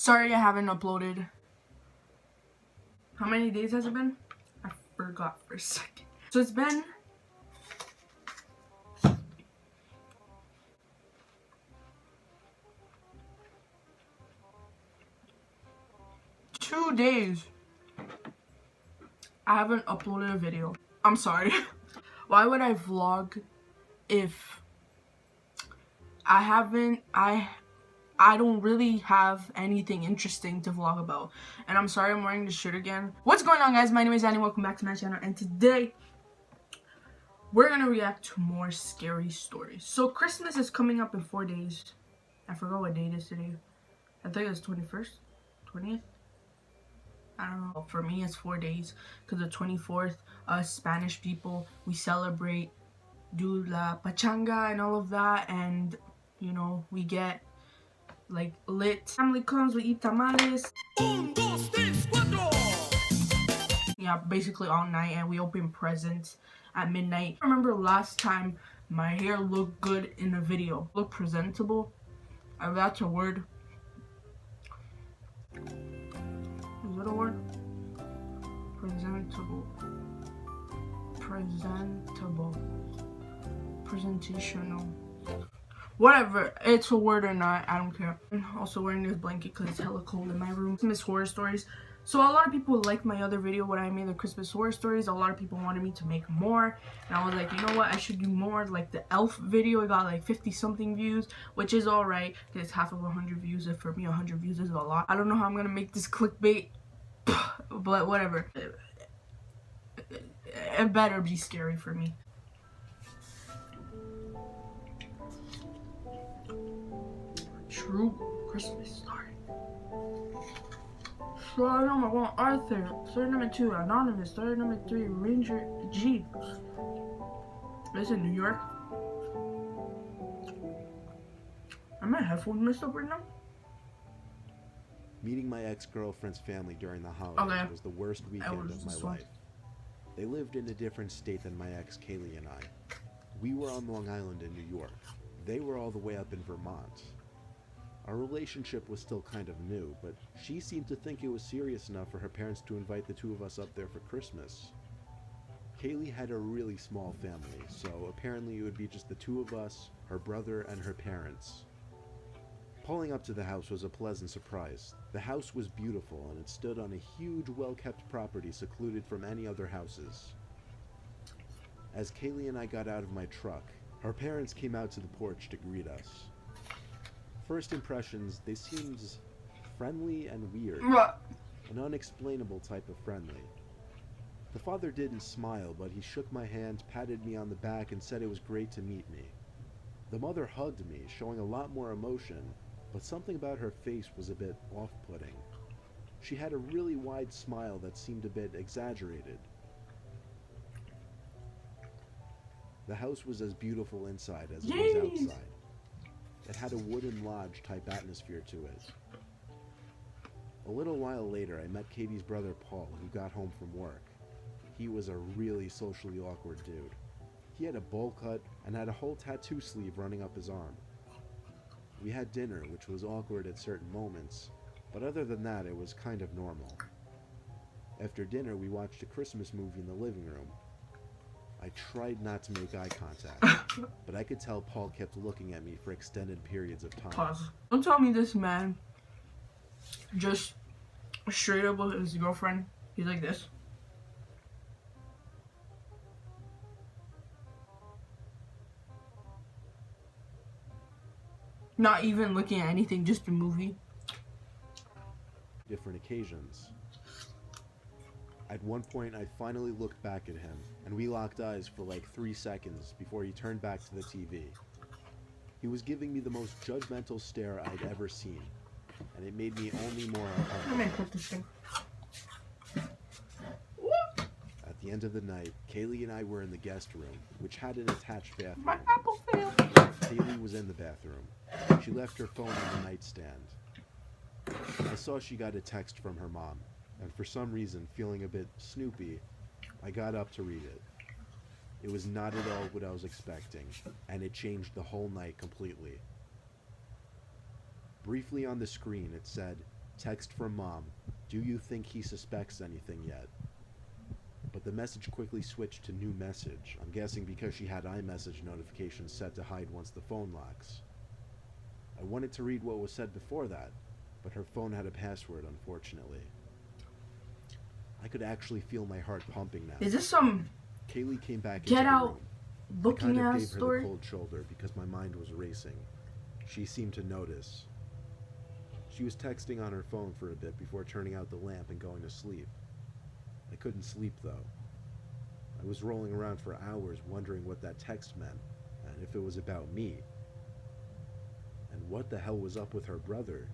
Sorry I haven't uploaded. How many days has it been? I forgot for a second. So it's been two days. I haven't uploaded a video. I'm sorry. Why would I vlog if I don't really have anything interesting to vlog about? And I'm sorry I'm wearing this shirt again. What's going on, guys? My name is Annie. Welcome back to my channel. And today we're gonna react to more scary stories. So Christmas is coming up in 4 days. I forgot what date it is today. I think it's 21st, 20th. I don't know. For me, it's 4 days because the 24th, us Spanish people, we celebrate, do la pachanga and all of that, and you know, we get like lit. Family comes, we eat tamales. Yeah, basically all night, and we open presents at midnight. I remember last time my hair looked good in a video. Look presentable. That's a word. Is that a word? Presentable. Presentational. Whatever, it's a word or not, I don't care. I'm also wearing this blanket because it's hella cold in my room. Christmas horror stories. So a lot of people liked my other video when I made the Christmas horror stories. A lot of people wanted me to make more, and I was like, you know what, I should do more. Like the elf video, it got like 50 something views, which is alright because it's half of 100 views, and for me 100 views is a lot. I don't know how I'm gonna make this clickbait, but whatever. It better be scary for me. True Christmas story. Story number 1, Arthur. Story number 2, Anonymous. Story number 3, Ranger Jeep. This in New York. Are my headphones messed up right now? Meeting my ex-girlfriend's family during the holidays was the worst weekend of my life. They lived in a different state than my ex Kaylee and I. We were on Long Island in New York. They were all the way up in Vermont. Our relationship was still kind of new, but she seemed to think it was serious enough for her parents to invite the two of us up there for Christmas. Kaylee had a really small family, so apparently it would be just the two of us, her brother, and her parents. Pulling up to the house was a pleasant surprise. The house was beautiful, and it stood on a huge, well-kept property secluded from any other houses. As Kaylee and I got out of my truck, our parents came out to the porch to greet us. First impressions, they seemed friendly and weird. An unexplainable type of friendly. The father didn't smile, but he shook my hand, patted me on the back, and said it was great to meet me. The mother hugged me, showing a lot more emotion, but something about her face was a bit off-putting. She had a really wide smile that seemed a bit exaggerated. The house was as beautiful inside as it was outside. It had a wooden lodge type atmosphere to it. A little while later, I met Katie's brother Paul, who got home from work. He was a really socially awkward dude. He had a bowl cut and had a whole tattoo sleeve running up his arm. We had dinner, which was awkward at certain moments, but other than that, it was kind of normal. After dinner, we watched a Christmas movie in the living room. I tried not to make eye contact, but I could tell Paul kept looking at me for extended periods of time. Pause. Don't tell me this man just straight up with his girlfriend. He's like this. Not even looking at anything, just the movie. Different occasions. At one point, I finally looked back at him, and we locked eyes for like 3 seconds before he turned back to the TV. He was giving me the most judgmental stare I'd ever seen, and it made me only more uncomfortable. At the end of the night, Kaylee and I were in the guest room, which had an attached bathroom. My apple failed. Kaylee was in the bathroom. She left her phone on the nightstand. I saw she got a text from her mom, and for some reason, feeling a bit snoopy, I got up to read it. It was not at all what I was expecting, and it changed the whole night completely. Briefly on the screen, it said, Text from Mom. Do you think he suspects anything yet? But the message quickly switched to new message. I'm guessing because she had iMessage notifications set to hide once the phone locks. I wanted to read what was said before that, but her phone had a password, unfortunately. I could actually feel my heart pumping now. Is this some Kaylee came back Get into Out the room. looking I kind of ass gave her story? the cold shoulder because my mind was racing. She seemed to notice. She was texting on her phone for a bit before turning out the lamp and going to sleep. I couldn't sleep though. I was rolling around for hours wondering what that text meant and if it was about me. And what the hell was up with her brother?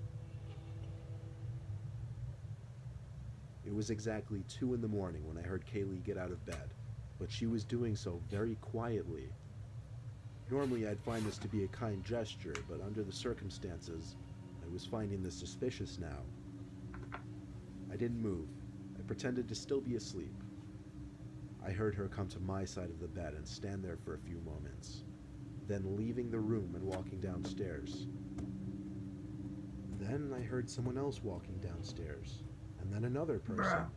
It was exactly 2 in the morning when I heard Kaylee get out of bed, but she was doing so very quietly. Normally I'd find this to be a kind gesture, but under the circumstances, I was finding this suspicious now. I didn't move. I pretended to still be asleep. I heard her come to my side of the bed and stand there for a few moments, then leaving the room and walking downstairs. Then I heard someone else walking downstairs, and then another person. Bruh.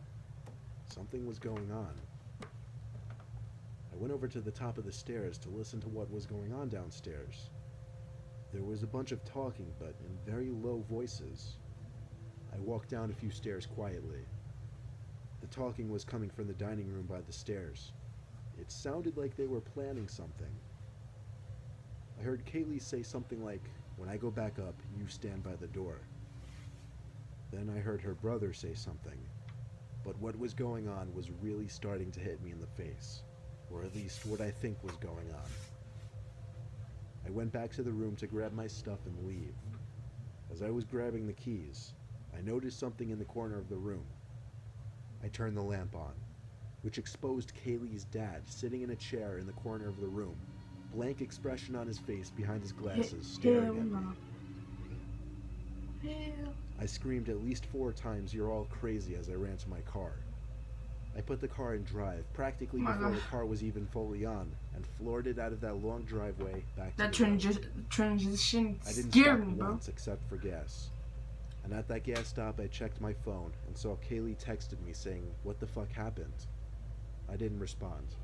Something was going on. I went over to the top of the stairs to listen to what was going on downstairs. There was a bunch of talking, but in very low voices. I walked down a few stairs quietly. The talking was coming from the dining room by the stairs. It sounded like they were planning something. I heard Kaylee say something like, "When I go back up, you stand by the door." Then I heard her brother say something, but what was going on was really starting to hit me in the face, or at least what I think was going on. I went back to the room to grab my stuff and leave. As I was grabbing the keys, I noticed something in the corner of the room. I turned the lamp on, which exposed Kaylee's dad sitting in a chair in the corner of the room, blank expression on his face behind his glasses, staring at me. I screamed at least 4 times, "You're all crazy," as I ran to my car. I put the car in drive, practically before the car was even fully on, and floored it out of that long driveway back to That the road. transition I didn't scared stop me, bro. once except for gas. And at that gas stop, I checked my phone and saw Kaylee texted me saying, "What the fuck happened?" I didn't respond.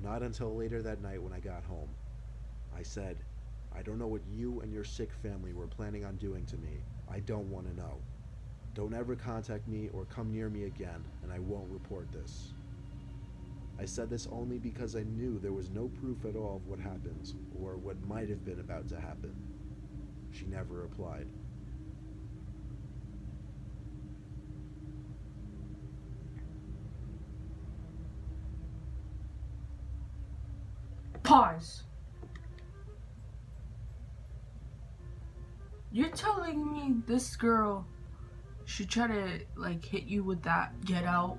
Not until later that night when I got home. I said, "I don't know what you and your sick family were planning on doing to me. I don't want to know. Don't ever contact me or come near me again, and I won't report this." I said this only because I knew there was no proof at all of what happened, or what might have been about to happen. She never replied. Pause. You're telling me this girl should try to like hit you with that Get Out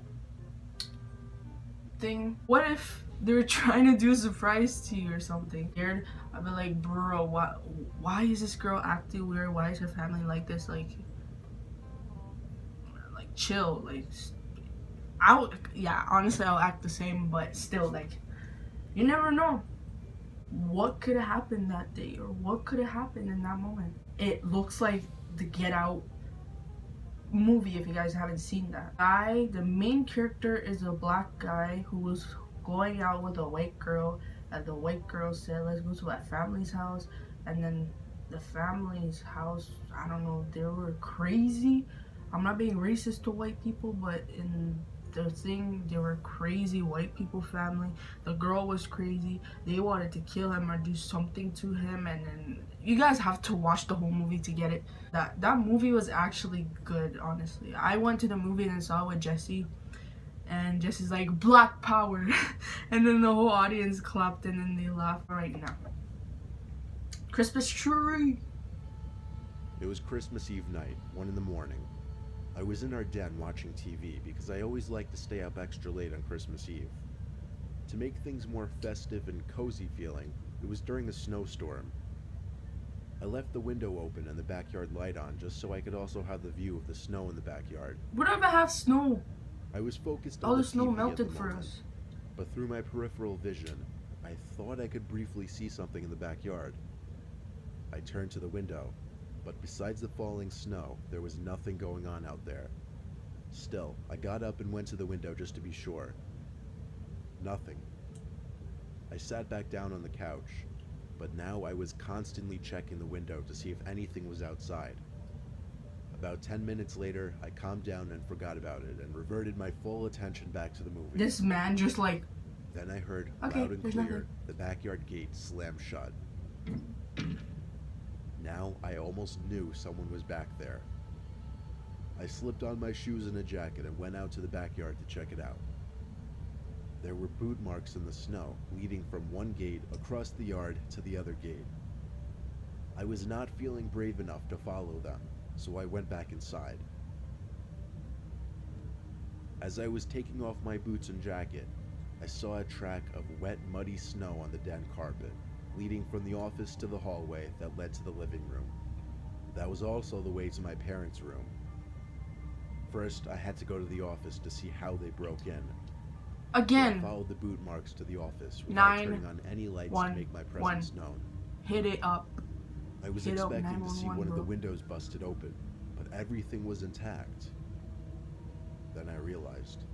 thing? What if they were trying to do a surprise to you or something? I'd be like, bro, why is this girl acting weird? Why is her family like this? Like chill. Like honestly I'll act the same, but still, like, you never know what could have happened that day or what could have happened in that moment. It looks like the Get Out movie, if you guys haven't seen that. The main character is a black guy who was going out with a white girl, and the white girl said, "Let's go to that family's house," and then the family's house, I don't know, they were crazy. I'm not being racist to white people, but in the thing, they were crazy white people family. The girl was crazy. They wanted to kill him or do something to him, and then you guys have to watch the whole movie to get it. That movie was actually good, honestly. I went to the movie and saw it with Jesse, and Jesse's like, "Black power," and then the whole audience clapped and then they laughed. Right now, Christmas tree. It was Christmas Eve night, 1 in the morning. I was in our den watching TV because I always like to stay up extra late on Christmas Eve. To make things more festive and cozy feeling, it was during the snowstorm. I left the window open and the backyard light on just so I could also have the view of the snow in the backyard. We don't even have snow. I was focused on All the the snow TV melted at the for moment, us. but through my peripheral vision, I thought I could briefly see something in the backyard. I turned to the window, but besides the falling snow, there was nothing going on out there. Still, I got up and went to the window just to be sure. Nothing. I sat back down on the couch, but now I was constantly checking the window to see if anything was outside. About 10 minutes later, I calmed down and forgot about it and reverted my full attention back to the movie. This man just like... Then I heard, loud and clear, the backyard gate slam shut. Now I almost knew someone was back there. I slipped on my shoes and a jacket and went out to the backyard to check it out. There were boot marks in the snow, leading from one gate across the yard to the other gate. I was not feeling brave enough to follow them, so I went back inside. As I was taking off my boots and jacket, I saw a track of wet, muddy snow on the den carpet, leading from the office to the hallway that led to the living room. That was also the way to my parents' room. First, I had to go to the office to see how they broke in. Again. So I followed the boot marks to the office without turning on any lights to make my presence known. Hit it up. I was expecting to see one of the windows busted open, but everything was intact. Then I realized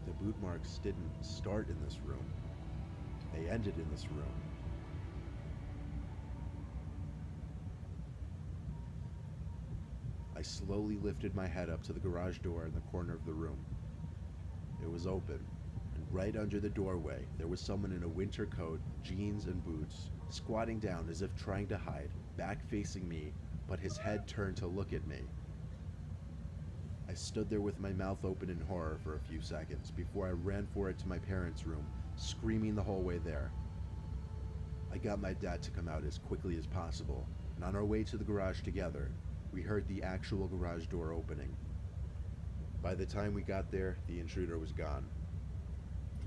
the boot marks didn't start in this room. They ended in this room. I slowly lifted my head up to the garage door in the corner of the room. It was open, and right under the doorway, there was someone in a winter coat, jeans, and boots, squatting down as if trying to hide, back facing me, but his head turned to look at me. I stood there with my mouth open in horror for a few seconds before I ran for it to my parents' room, screaming the whole way there. I got my dad to come out as quickly as possible, and on our way to the garage together, we heard the actual garage door opening. By the time we got there, the intruder was gone.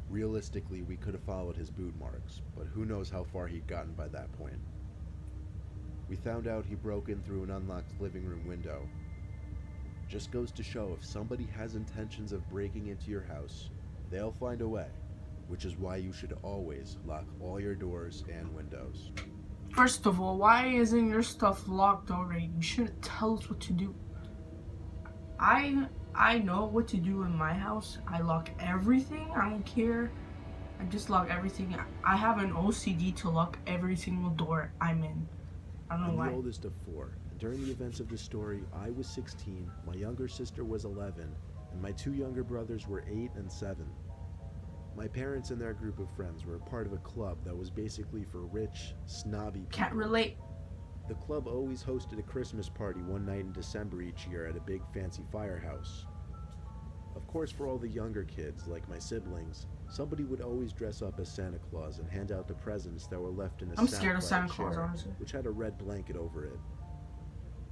Realistically, we could have followed his boot marks, but who knows how far he'd gotten by that point. We found out he broke in through an unlocked living room window. Just goes to show, if somebody has intentions of breaking into your house, they'll find a way, which is why you should always lock all your doors and windows. First of all, why isn't your stuff locked already? You shouldn't tell us what to do. I know what to do in my house. I lock everything. I don't care. I just lock everything. I have an OCD to lock every single door I'm in. I don't know why. I'm the oldest of 4. During the events of this story, I was 16, my younger sister was 11, and my 2 younger brothers were 8 and 7. My parents and their group of friends were a part of a club that was basically for rich, snobby people. Can't relate. The club always hosted a Christmas party one night in December each year at a big fancy firehouse. Of course, for all the younger kids, like my siblings, somebody would always dress up as Santa Claus and hand out the presents that were left in a I'm scared of Santa Claus, chair, honestly. which had a red blanket over it.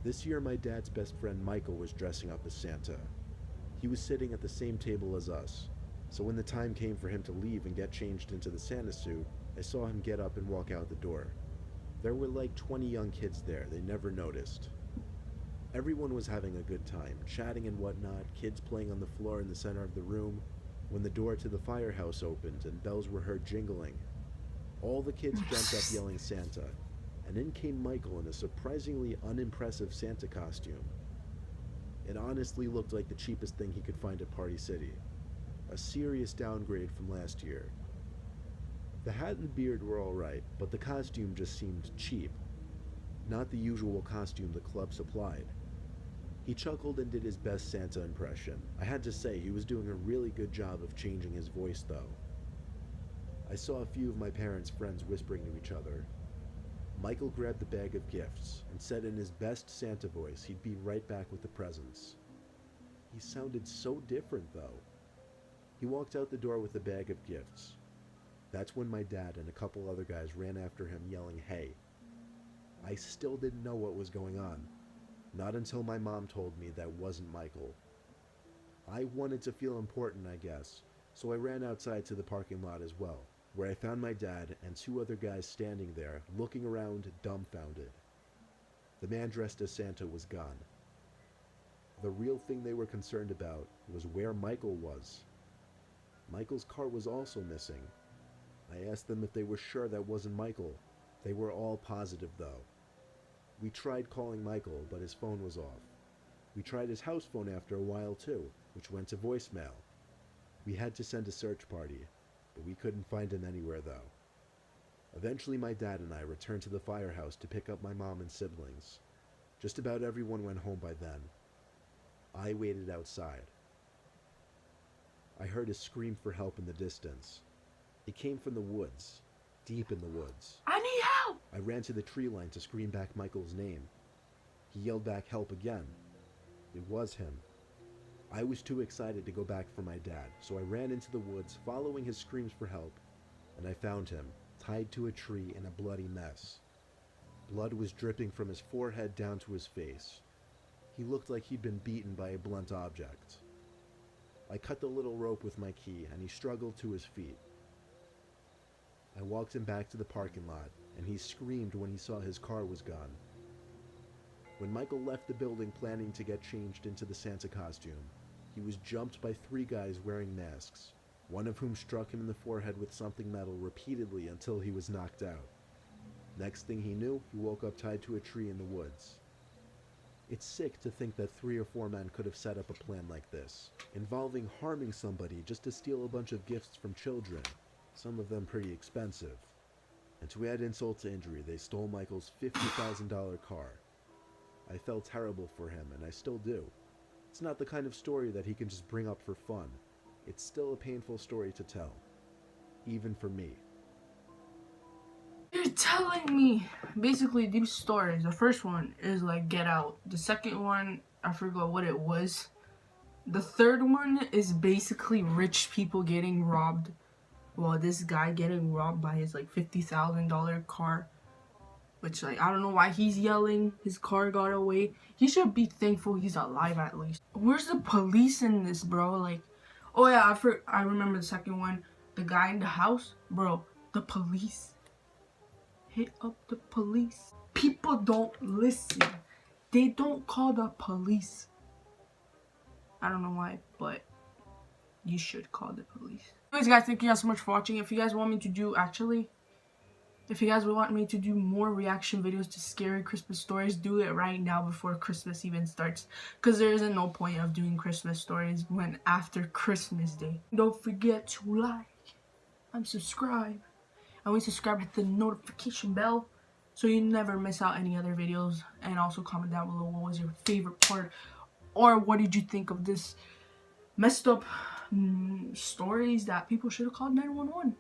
This year, my dad's best friend Michael was dressing up as Santa. He was sitting at the same table as us, so when the time came for him to leave and get changed into the Santa suit, I saw him get up and walk out the door. There were like 20 young kids there, they never noticed. Everyone was having a good time, chatting and whatnot, kids playing on the floor in the center of the room, when the door to the firehouse opened and bells were heard jingling. All the kids jumped up yelling Santa, and in came Michael in a surprisingly unimpressive Santa costume. It honestly looked like the cheapest thing he could find at Party City. A serious downgrade from last year. The hat and beard were alright, but the costume just seemed cheap. Not the usual costume the club supplied. He chuckled and did his best Santa impression. I had to say, he was doing a really good job of changing his voice though. I saw a few of my parents' friends whispering to each other. Michael grabbed the bag of gifts and said in his best Santa voice he'd be right back with the presents. He sounded so different though. He walked out the door with the bag of gifts. That's when my dad and a couple other guys ran after him yelling, "Hey." I still didn't know what was going on. Not until my mom told me that wasn't Michael. I wanted to feel important, I guess, so I ran outside to the parking lot as well, where I found my dad and 2 other guys standing there, looking around dumbfounded. The man dressed as Santa was gone. The real thing they were concerned about was where Michael was. Michael's car was also missing. I asked them if they were sure that wasn't Michael. They were all positive though. We tried calling Michael, but his phone was off. We tried his house phone after a while too, which went to voicemail. We had to send a search party, but we couldn't find him anywhere though. Eventually my dad and I returned to the firehouse to pick up my mom and siblings. Just about everyone went home by then. I waited outside. I heard a scream for help in the distance. It came from the woods, deep in the woods. I need help! I ran to the tree line to scream back Michael's name. He yelled back help again. It was him. I was too excited to go back for my dad, so I ran into the woods following his screams for help, and I found him, tied to a tree in a bloody mess. Blood was dripping from his forehead down to his face. He looked like he'd been beaten by a blunt object. I cut the little rope with my key, and he struggled to his feet. I walked him back to the parking lot, and he screamed when he saw his car was gone. When Michael left the building planning to get changed into the Santa costume, he was jumped by 3 guys wearing masks, one of whom struck him in the forehead with something metal repeatedly until he was knocked out. Next thing he knew, he woke up tied to a tree in the woods. It's sick to think that 3 or 4 men could have set up a plan like this, involving harming somebody just to steal a bunch of gifts from children, some of them pretty expensive. And to add insult to injury, they stole Michael's $50,000 car. I felt terrible for him, and I still do. It's not the kind of story that he can just bring up for fun. It's still a painful story to tell, even for me. You're telling me basically these stories. The first one is like Get Out. The second one, I forgot what it was. The third one is basically rich people getting robbed. Well, this guy getting robbed by his like $50,000 car. Which, like, I don't know why he's yelling. His car got away. He should be thankful he's alive at least. Where's the police in this, bro? Like, oh yeah, I remember the second one. The guy in the house, bro. The police. Hit up the police. People don't listen. They don't call the police. I don't know why, but you should call the police. Anyways, guys, thank you guys so much for watching. If you guys want me to do, if you guys want me to do more reaction videos to scary Christmas stories, do it right now before Christmas even starts. Because there isn't no point of doing Christmas stories when after Christmas Day. Don't forget to like and subscribe. And when you subscribe, hit the notification bell so you never miss out any other videos. And also comment down below what was your favorite part. Or what did you think of this messed up stories that people should have called 911.